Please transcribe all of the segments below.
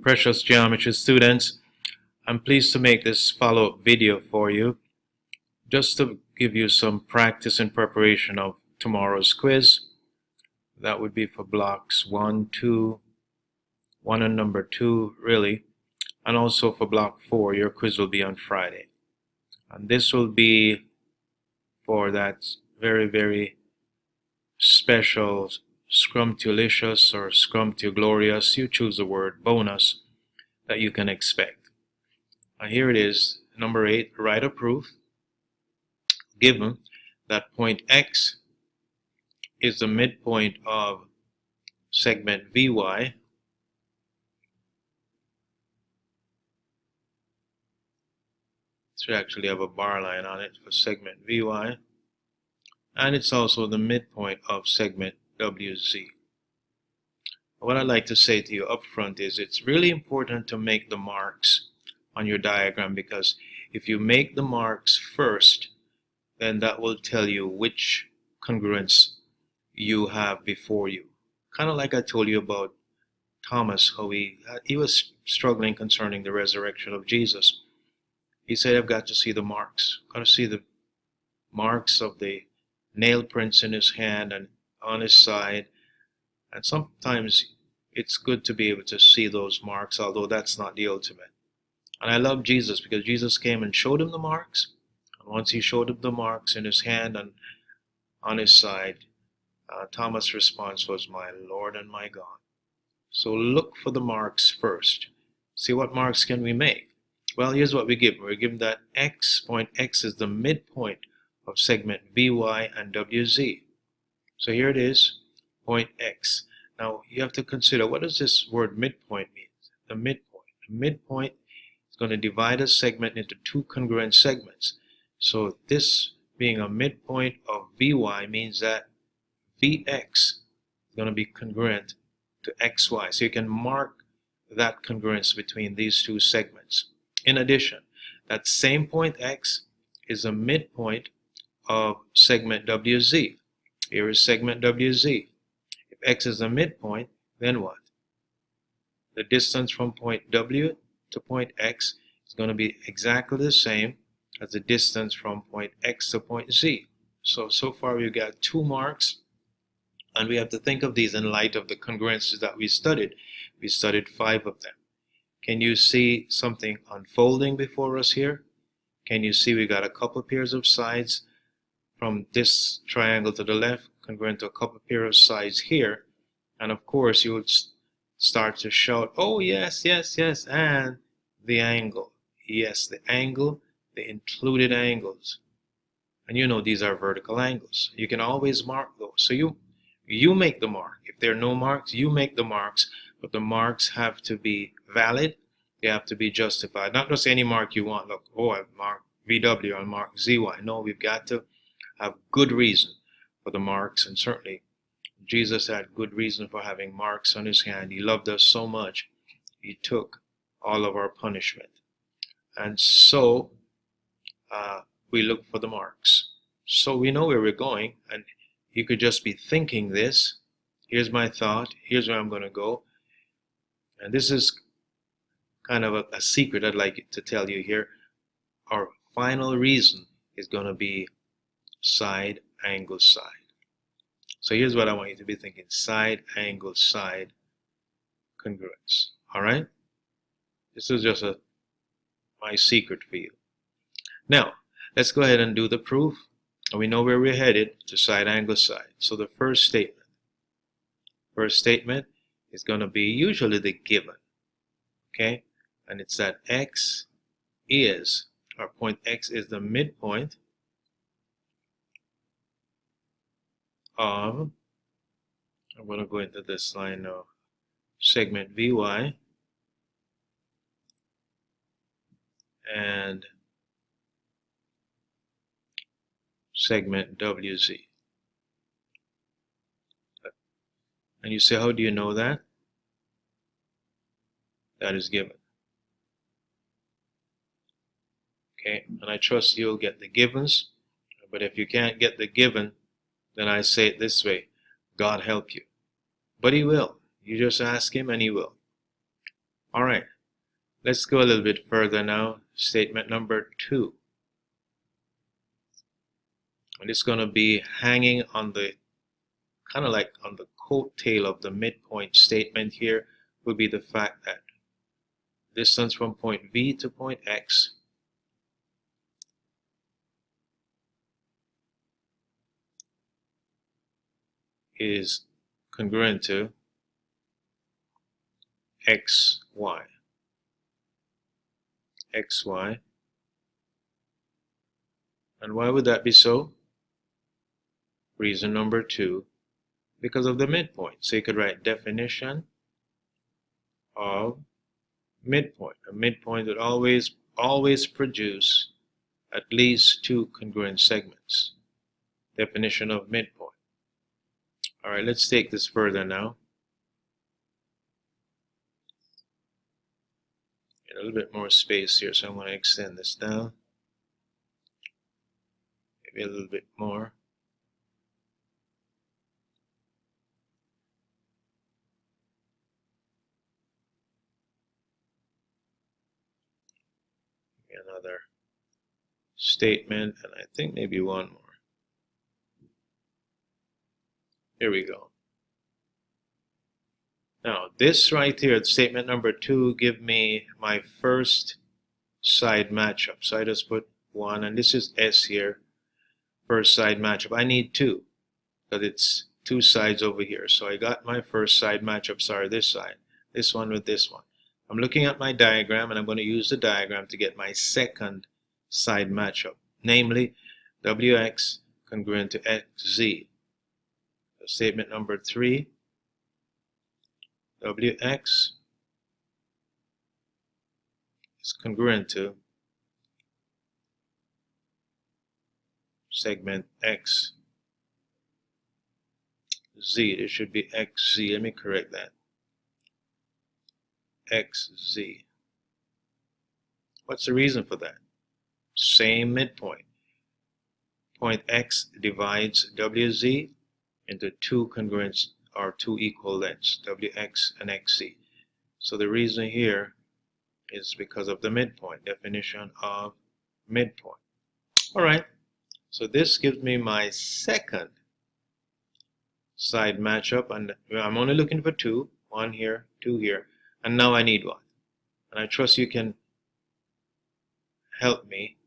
Precious geometry students, I'm pleased to make this follow-up video for you just to give you some practice in preparation of tomorrow's quiz. That would be for blocks 1, 2, 1 and number 2 really, and also for block 4 your quiz will be on Friday. And this will be for that very special scrumptious or scrumptiglorious, you choose the word, bonus that you can expect. And here it is, number 8, write a proof. Given that point X is the midpoint of segment VY, should actually have a bar line on it for segment VY, and it's also the midpoint of segment WZ. What I'd like to say to you up front is it's really important to make the marks on your diagram, because if you make the marks first, then that will tell you which congruence you have before you. Kind of like I told you about Thomas, how he was struggling concerning the resurrection of Jesus. He said, I've got to see the marks. I've got to see the marks of the nail prints in his hand and on his side. And sometimes it's good to be able to see those marks, although that's not the ultimate. And I love Jesus because Jesus came and showed him the marks. And once he showed him the marks in his hand and on his side, Thomas' response was, my Lord and my God. So look for the marks first. See what marks can we make? Well, here's what we give. We're given that point X is the midpoint of segment VY and WZ. So here it is, point X. Now you have to consider, what does this word midpoint mean? The midpoint. The midpoint is going to divide a segment into two congruent segments. So this being a midpoint of VY means that VX is going to be congruent to XY. So you can mark that congruence between these two segments. In addition, that same point X is a midpoint of segment WZ. Here is segment WZ. If X is a midpoint, then what? The distance from point W to point X is going to be exactly the same as the distance from point X to point Z. So far we've got 2 marks, and we have to think of these in light of the congruences that we studied. We studied 5 of them. Can you see something unfolding before us here? Can you see we got a couple pairs of sides from this triangle to the left, congruent to a couple pairs of sides here? And of course you would start to shout, oh yes, yes, yes, and the angle. Yes, the angle, the included angles. And you know these are vertical angles. You can always mark those. So you make the mark. If there are no marks, you make the marks, but the marks have to be valid. They have to be justified. Not just any mark you want. Look, oh, I've marked VW, I've marked ZY. No, we've got to have good reason for the marks, and certainly Jesus had good reason for having marks on his hand. He loved us so much, he took all of our punishment. And so we look for the marks. So we know where we're going, and you could just be thinking this. Here's my thought. Here's where I'm going to go. And this is kind of a secret I'd like to tell you here. Our final reason is going to be side, angle, side. So here's what I want you to be thinking. Side, angle, side, congruence. All right? This is just my secret for you. Now, let's go ahead and do the proof. And we know where we're headed, to side, angle, side. So the first statement is going to be usually the given. Okay? And it's that X is, or point X is the midpoint of, I'm going to go into this line now, segment VY and segment WZ. And you say, how do you know that? That is given. Okay, and I trust you'll get the givens, but if you can't get the given, then I say it this way, God help you. But he will. You just ask him and he will. All right, let's go a little bit further now. Statement number 2. And it's going to be hanging on the, kind of like on the coattail of the midpoint statement here, will be the fact that distance from point V to point X is congruent to XY. XY. And why would that be so? Reason number 2, because of the midpoint. So you could write definition of midpoint. A midpoint would always produce at least 2 congruent segments. Definition of midpoint. All right, let's take this further now. Get a little bit more space here, so I'm going to extend this down. Maybe a little bit more. Another statement, and I think maybe one more. Here we go. Now this right here, statement number 2, give me my first side matchup. So I just put 1, and this is S here, first side matchup. I need 2 because it's 2 sides over here. So I got my first side matchups are this side, this one with this one. I'm looking at my diagram, and I'm going to use the diagram to get my second side matchup, namely WX congruent to XZ. So statement number 3, WX is congruent to segment XZ. It should be XZ. Let me correct that. XZ. What's the reason for that? Same midpoint. Point X divides WZ into 2 congruent or 2 equal lengths, WX and XZ. So the reason here is because of the midpoint, definition of midpoint. All right, so this gives me my second side matchup, and I'm only looking for 2, 1 here, 2 here, and now I need 1. And I trust you can help me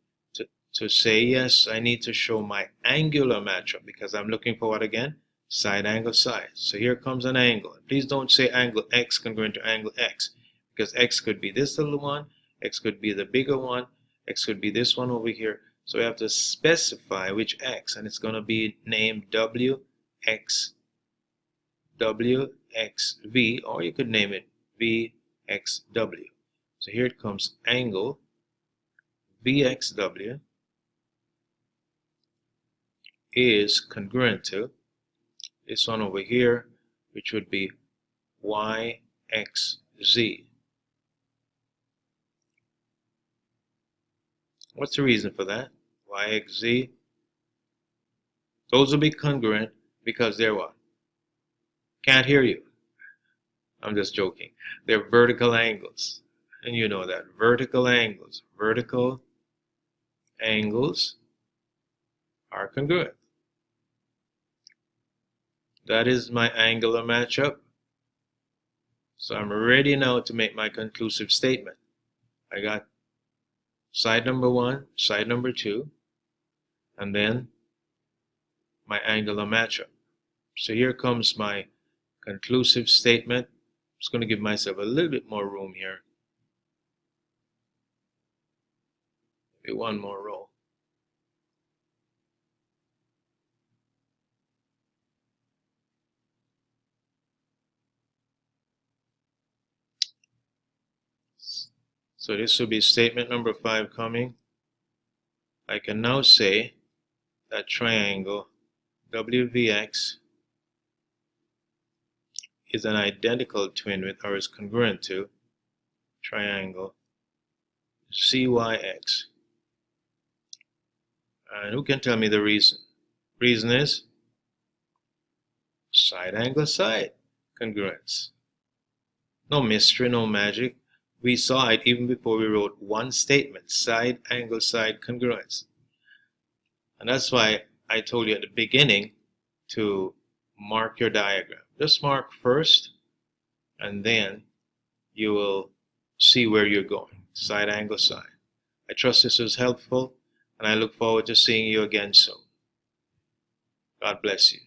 to say, yes, I need to show my angular matchup, because I'm looking for what again? Side angle side. So here comes an angle. Please don't say angle X congruent to angle X, because X could be this little one, X could be the bigger one, X could be this one over here. So we have to specify which X, and it's going to be named WXV, or you could name it VXW. So here it comes, angle VXW is congruent to this one over here, which would be YXZ. What's the reason for that? YXZ. Those will be congruent because they're what? Can't hear you. I'm just joking. They're vertical angles. And you know that. Vertical angles. Vertical angles are congruent. That is my angular matchup. So I'm ready now to make my conclusive statement. I got side number 1, side number 2, and then my angular matchup. So here comes my conclusive statement. I'm just going to give myself a little bit more room here. Maybe one more row. So this will be statement number 5 coming. I can now say that triangle WVX is an identical twin with, or is congruent to, triangle CYX. And who can tell me the reason? Reason is side angle side congruence. No mystery, no magic. We saw it even before we wrote one statement, side angle side congruence. And that's why I told you at the beginning to mark your diagram. Just mark first, and then you will see where you're going, side angle side. I trust this was helpful, and I look forward to seeing you again soon. God bless you.